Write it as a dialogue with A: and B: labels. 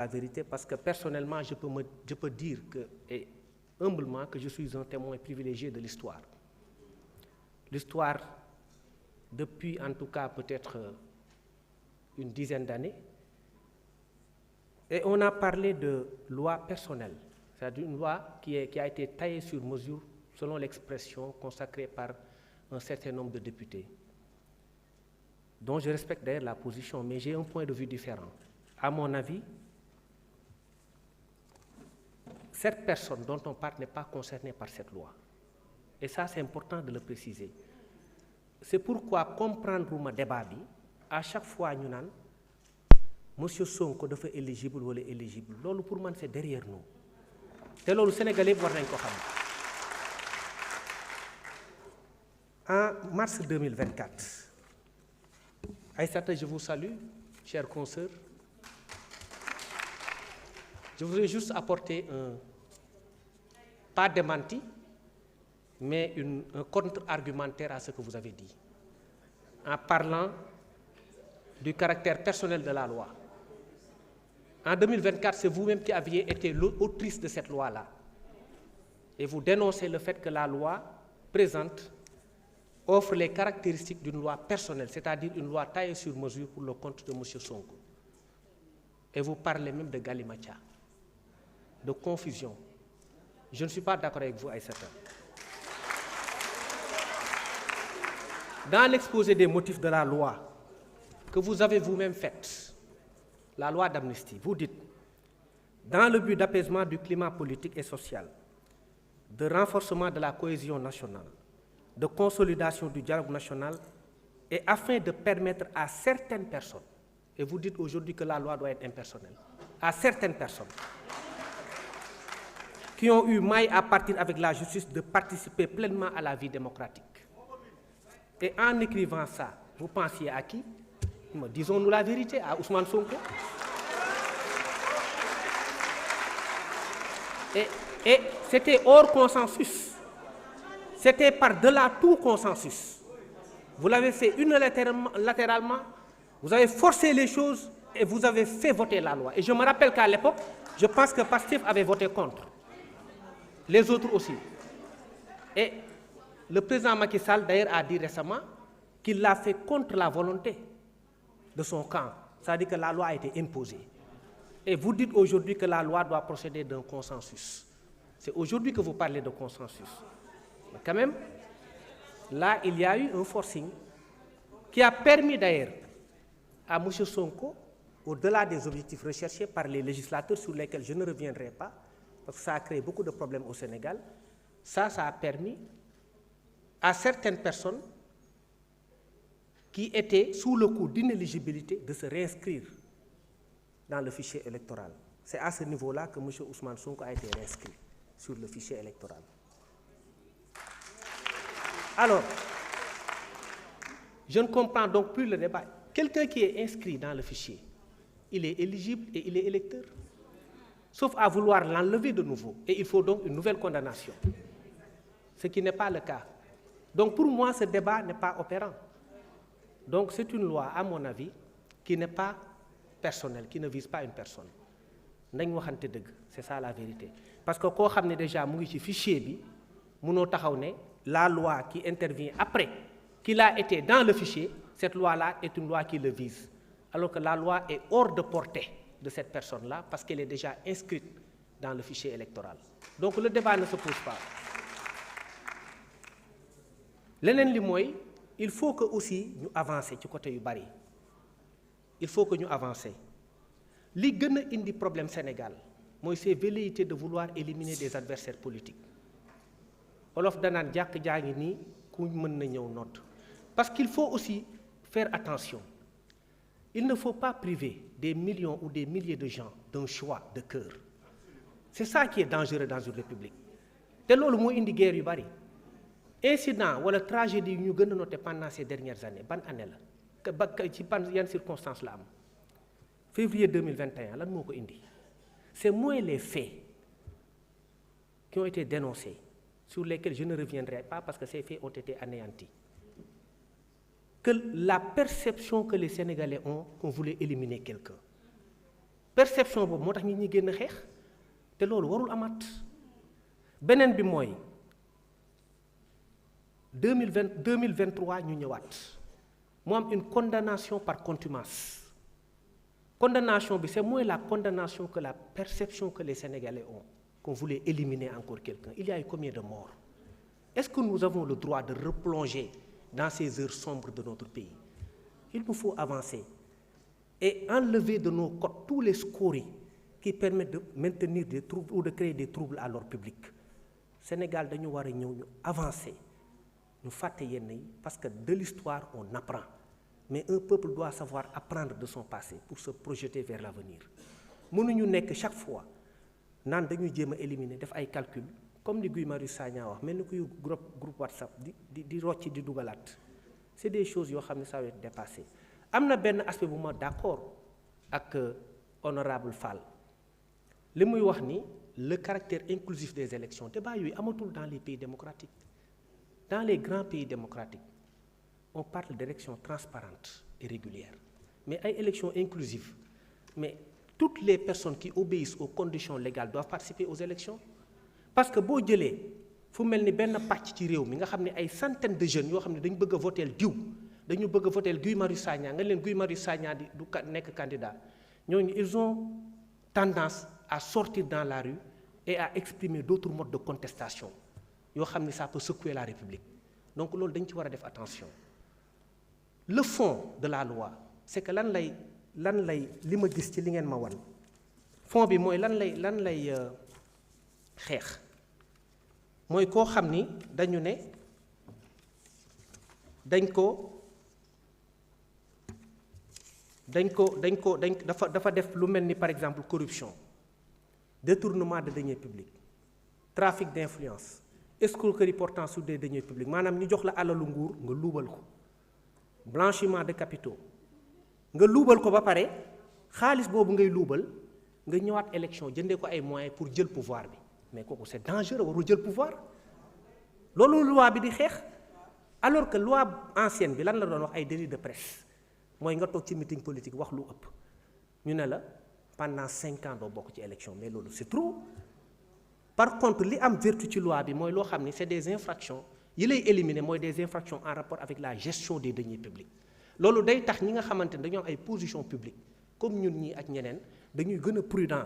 A: la vérité, parce que personnellement, je peux dire que, et humblement, que je suis un témoin privilégié de l'histoire. L'histoire, depuis en tout cas peut-être une dizaine d'années, et on a parlé de loi personnelle, c'est-à-dire une loi qui a été taillée sur mesure, selon l'expression consacrée par un certain nombre de députés, dont je respecte d'ailleurs la position, mais j'ai un point de vue différent. À mon avis, cette personne dont on parle n'est pas concernée par cette loi. Et ça, c'est important de le préciser. C'est pourquoi comprendre le débat, à chaque fois, nous avons Monsieur Sonko dafa éligible ou éligible. Lolo pour moi, c'est derrière nous. Et le Sénégalais doit le savoir. En mars 2024, Aïssata, je vous salue, chers consoeurs. Je voudrais juste apporter pas démenti, mais un contre-argumentaire à ce que vous avez dit, en parlant du caractère personnel de la loi. En 2024, c'est vous-même qui aviez été l'autrice de cette loi-là. Et vous dénoncez le fait que la loi présente offre les caractéristiques d'une loi personnelle, c'est-à-dire une loi taillée sur mesure pour le compte de M. Sonko. Et vous parlez même de galimatia, de confusion. Je ne suis pas d'accord avec vous, Aïssata. Dans l'exposé des motifs de la loi que vous avez vous-même faite, la loi d'amnistie, vous dites, dans le but d'apaisement du climat politique et social, de renforcement de la cohésion nationale, de consolidation du dialogue national, et afin de permettre à certaines personnes, et vous dites aujourd'hui que la loi doit être impersonnelle, à certaines personnes qui ont eu maille à partir avec la justice de participer pleinement à la vie démocratique. Et en écrivant ça, vous pensiez à qui? Disons-nous la vérité, à Ousmane Sonko. Et c'était hors consensus. C'était par-delà tout consensus. Vous l'avez fait unilatéralement, vous avez forcé les choses et vous avez fait voter la loi. Et je me rappelle qu'à l'époque, je pense que Pastef avait voté contre. Les autres aussi. Et le président Macky Sall, d'ailleurs, a dit récemment qu'il l'a fait contre la volonté de son camp. C'est-à-dire que la loi a été imposée. Et vous dites aujourd'hui que la loi doit procéder d'un consensus. C'est aujourd'hui que vous parlez de consensus. Mais quand même, là, il y a eu un forcing qui a permis d'ailleurs à M. Sonko, au-delà des objectifs recherchés par les législateurs sur lesquels je ne reviendrai pas, parce que ça a créé beaucoup de problèmes au Sénégal, ça a permis à certaines personnes qui étaient sous le coup d'inéligibilité de se réinscrire dans le fichier électoral. C'est à ce niveau-là que M. Ousmane Sonko a été réinscrit sur le fichier électoral. Alors, je ne comprends donc plus le débat. Quelqu'un qui est inscrit dans le fichier, il est éligible et il est électeur. Sauf à vouloir l'enlever de nouveau. Et il faut donc une nouvelle condamnation. Ce qui n'est pas le cas. Donc pour moi, ce débat n'est pas opérant. Donc c'est une loi, à mon avis, qui n'est pas personnelle, qui ne vise pas une personne. C'est ça la vérité. Parce que quand on a déjà un fichier, la loi qui intervient après qu'il a été dans le fichier, cette loi-là est une loi qui le vise. Alors que la loi est hors de portée de cette personne-là parce qu'elle est déjà inscrite dans le fichier électoral. Donc le débat ne se pose pas. Il faut que aussi nous avancions du côté du Bari. Il faut que nous avancions. Ce qui est le problème au Sénégal, c'est la velléité de vouloir éliminer des adversaires politiques. Parce qu'il faut aussi faire attention. Il ne faut pas priver des millions ou des milliers de gens d'un choix de cœur. C'est ça qui est dangereux dans une république. C'est ce qui indi guerre yu bari. Incident ou la tragédie ñu gën a noté pendant ces dernières années, ban année la ci yan circonstances la am. Février 2021, lan moo ko indi. C'est moins les faits qui ont été dénoncés, sur lesquels je ne reviendrai pas parce que ces faits ont été anéantis, que la perception que les Sénégalais ont qu'on voulait éliminer quelqu'un. perception boobu moo tax nit ñi génn xeex te loolu warul amaat beneen bi mooy 2023 ñu ñëwaat mu am une condamnation par contumace. Condamnation bi c'est moins la condamnation que la perception que les Sénégalais ont qu'on voulait éliminer encore quelqu'un. Il y a eu combien de morts? Est-ce que nous avons le droit de replonger dans ces heures sombres de notre pays? Il nous faut avancer et enlever de nos côtes tous les scories qui permettent de maintenir des troubles ou de créer des troubles à l'ordre public. Sénégal dañu war a ñëw ñu avancer ñu fàtte yenn yi parce que de l'histoire on apprend. Mais un peuple doit savoir apprendre de son passé pour se projeter vers l'avenir. Mënuñu nekk chaque fois naan dañuy jéem a éliminer def ay calcul comme ni Guy Marius Sagna wax mel ni kuy groupe WhatsApp di rocci di dugalaat. C'est des choses yoo xam ne ça va être dépassé. Am na benn aspect bu ma d'accord ak honorable Fall li muy wax ni le caractère inclusif des élections débat yooyu amatul dans les pays démocratiques. Dans les grands pays démocratiques on parle d'élections transparentes et régulières mais ay élections inclusives mais toutes les personnes qui obéissent aux conditions légales doivent participer aux élections parce que boo jëlee fu mel ni benn pàcc ci réew mi nga xam ne ay centaines de jeunes yoo xam ne dañu bëgg a voter diw dañu bëgg a voter Guy Marius Sagna nga leen Guy Marius Sagna du nekk candidat ñooñu ils ont tendance à sortir dans la rue et à exprimer d'autres modes de contestation yoo xam ne ça peut secouer la République donc loolu dañ ci war a def attention. Le fond de la loi c'est que lan lay li ma gis ci li ngeen ma wan fond bi mooy lan lay xeex mooy koo xam ni dañu ne dafa def lu mel ni par exemple corruption détournement de deniers publics trafic d'influence escroquerie portant sur des deniers publics maanaam ñu jox la alalu nguur nga luubal ko blanchiment de capitaux nga luubal ko ba pare xaalis boobu ngay luubal nga ñëwaat élection jëndee ko ay moyens pour jël pouvoir bi mais kooku c'est dangereux warul jël pouvoir loolu loi bi di xeex alors que loi ancienne bi lan la doon wax ay délit de presse mooy nga toog ci meeting politique wax lu ëpp ñu ne la pendant 5 ans doo bokk ci élection mais loolu c'est trop. Par contre li am vertu ci loi bi mooy loo xam ni c'est des infractions yi lay éliminer mooy des infractions en rapport avec la gestion des deniers publics loolu day tax ñi nga xamante ne dañoo am ay positions publiques comme ñun ñii ak ñeneen dañuy gën a prudent